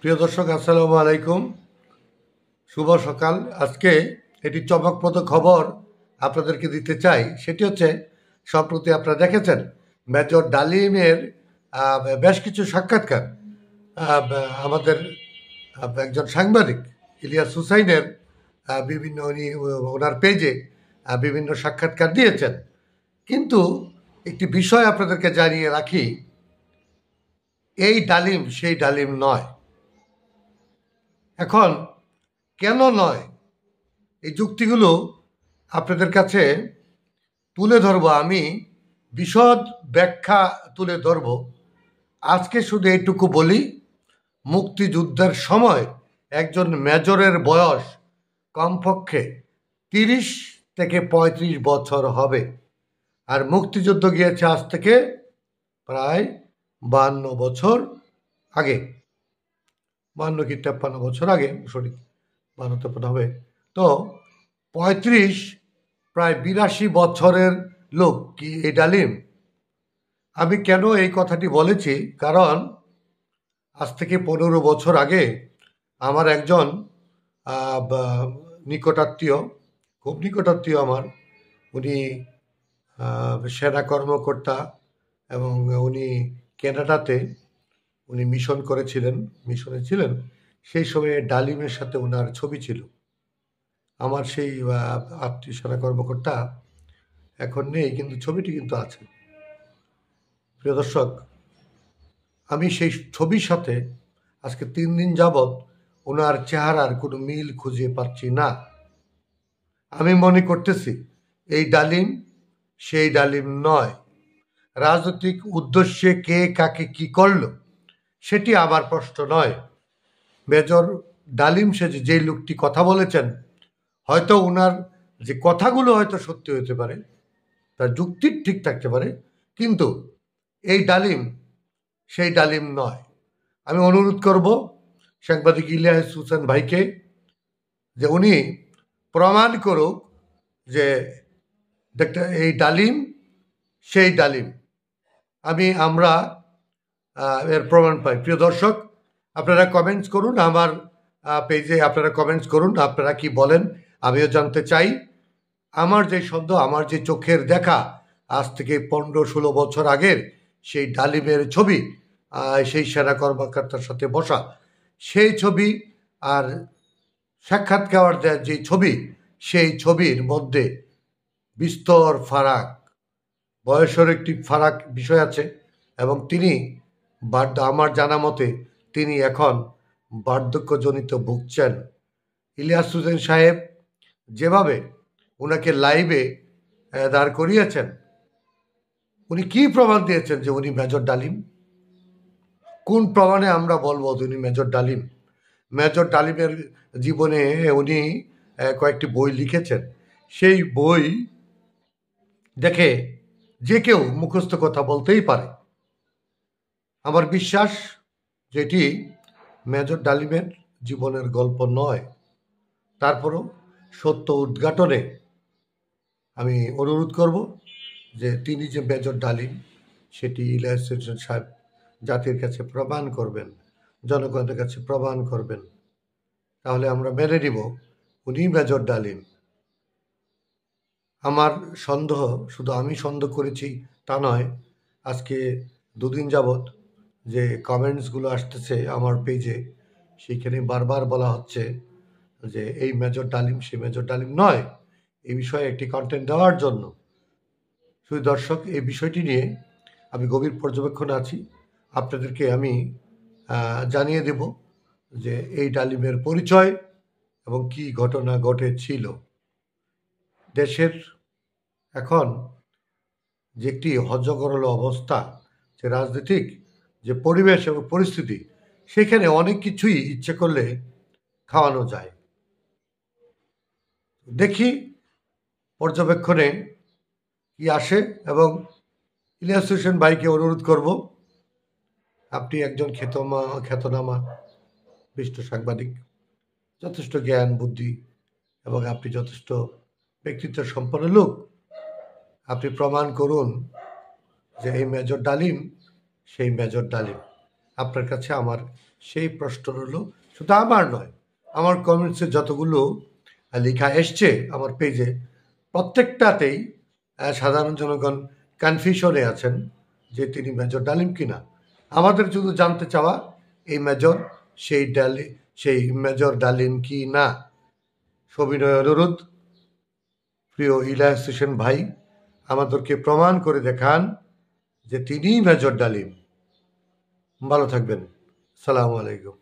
প্রিয় দর্শক, আসসালামু আলাইকুম। শুভ সকাল। আজকে এটি চমকপ্রদ খবর আপনাদেরকে দিতে চাই। সেটি হচ্ছে, সম্প্রতি আপনারা দেখেছেন মেজর ডালিমের বেশ কিছু সাক্ষাৎকার। আমাদের একজন সাংবাদিক ইলিয়াস হুসাইনের বিভিন্ন ওনার পেজে বিভিন্ন সাক্ষাৎকার দিয়েছেন। কিন্তু একটি বিষয় আপনাদেরকে জানিয়ে রাখি, এই ডালিম সেই ডালিম নয়। এখন কেন নয়, এই যুক্তিগুলো আপনাদের কাছে তুলে ধরব। আমি বিশদ ব্যাখ্যা তুলে ধরব। আজকে শুধু এইটুকু বলি, মুক্তিযুদ্ধের সময় একজন মেজরের বয়স কমপক্ষে 30 থেকে 35 বছর হবে। আর মুক্তিযুদ্ধ গিয়েছে আজ থেকে প্রায় 52 বছর আগে। 52 কি 53 বছর আগে, সরি 52-53 হবে। তো 35, প্রায় 82 বছরের লোক কি এই ডালিম? আমি কেন এই কথাটি বলেছি, কারণ আজ থেকে 15 বছর আগে আমার একজন নিকটাত্মীয়, খুব নিকটাত্মীয় আমার, উনি সেনা কর্মকর্তা এবং উনি ক্যানাডাতে উনি মিশনে ছিলেন। সেই সময়ে ডালিমের সাথে ওনার ছবি ছিল। আমার সেই আত্মীয় সেনা কর্মকর্তা এখন নেই, কিন্তু ছবিটি কিন্তু আছে। প্রিয় দর্শক, আমি সেই ছবির সাথে আজকে 3 দিন যাবৎ ওনার চেহারার কোনো মিল খুঁজে পাচ্ছি না। আমি মনে করতেছি এই ডালিম সেই ডালিম নয়। রাজনৈতিক উদ্দেশ্যে কে কাকে কি করলো সেটি আমার প্রশ্ন নয়। মেজর ডালিম সেজে যে লোকটি কথা বলেছেন, হয়তো ওনার যে কথাগুলো হয়তো সত্যি হতে পারে, তার যুক্তি ঠিক থাকতে পারে, কিন্তু এই ডালিম সেই ডালিম নয়। আমি অনুরোধ করব সাংবাদিক ইলিয়াস হুসেন ভাইকে যে উনি প্রমাণ করুক যে এই ডালিম সেই ডালিম। আমরা এর প্রমাণ পাই। প্রিয় দর্শক, আপনারা কমেন্টস করুন, আমার পেজে আপনারা কমেন্টস করুন, আপনারা কি বলেন আমিও জানতে চাই। আমার যে সন্দেহ, আমার যে চোখের দেখা, আজ থেকে 15-16 বছর আগের সেই ডালিমের ছবি, সেই সেনা কর্মকর্তার সাথে বসা সেই ছবি আর সাক্ষাৎকার যে ছবি, সেই ছবির মধ্যে বিস্তর ফারাক, বয়সের একটি ফারাক বিষয় আছে। এবং তিনি আমার জানা মতে তিনি এখন বার্ধক্যজনিত ভুগছেন। ইলিয়াস হোসেন সাহেব যেভাবে ওনাকে লাইভে দাঁড় করিয়েছেন, উনি কি প্রমাণ দিয়েছেন যে উনি মেজর ডালিম? কোন প্রমাণে আমরা বলবো উনি মেজর ডালিম? মেজর ডালিমের জীবনে উনি কয়েকটি বই লিখেছেন। সেই বই দেখে যে কেউ মুখস্থ কথা বলতেই পারে। আমার বিশ্বাস যেটি মেজর ডালিমের জীবনের গল্প নয়। তারপরও সত্য উদ্ঘাটনে আমি অনুরোধ করব যে তিনি যে মেজর ডালিম সেটি ইলিয়াস হোসেন সাহেব জাতির কাছে প্রমাণ করবেন, জনগণের কাছে প্রমাণ করবেন। তাহলে আমরা মেনে নিব উনি মেজর ডালিম। আমার সন্দেহ, শুধু আমি সন্দেহ করেছি তা নয়, আজকে 2 দিন যাবৎ যে কমেন্টসগুলো আসতেছে আমার পেজে, সেইখানে বারবার বলা হচ্ছে যে এই মেজর ডালিম সেই মেজর ডালিম নয়। এই বিষয়ে একটি কন্টেন্ট দেওয়ার জন্য শুধু দর্শক, এই বিষয়টি নিয়ে আমি গভীর পর্যবেক্ষণে আছি। আপনাদেরকে আমি জানিয়ে দেব যে এই ডালিমের পরিচয় এবং কি ঘটনা ঘটেছিল। দেশের এখন যে একটি হয্যগরল অবস্থা, যে রাজনৈতিক যে পরিবেশ এবং পরিস্থিতি, সেখানে অনেক কিছুই ইচ্ছে করলে খাওয়ানো যায়। দেখি পর্যবেক্ষণে কি আসে। এবং ইলিয়াস হোসেন ভাইকে অনুরোধ করব, আপনি একজন খ্যাতনামা বিশিষ্ট সাংবাদিক, যথেষ্ট জ্ঞান বুদ্ধি এবং আপনি যথেষ্ট ব্যক্তিত্ব সম্পন্ন লোক। আপনি প্রমাণ করুন যে এই মেজর ডালিম সেই মেজর ডালিম। আপনার কাছে আমার সেই প্রশ্ন রইল, শুধু আমার নয়, আমার কমেন্টসে যতগুলো লেখা এসছে আমার পেজে, প্রত্যেকটাতেই সাধারণ জনগণ কনফিউশনে আছেন যে তিনি মেজর ডালিম কিনা। আমাদের শুধু জানতে চাওয়া এই মেজর সেই মেজর ডালিম কি না। সবিনয় অনুরোধ, প্রিয় ইলিয়াস হোসেন ভাই, আমাদেরকে প্রমাণ করে দেখান যে তিনিই মেজর ডালিম। ভালো থাকবেন। সালামু আলাইকুম।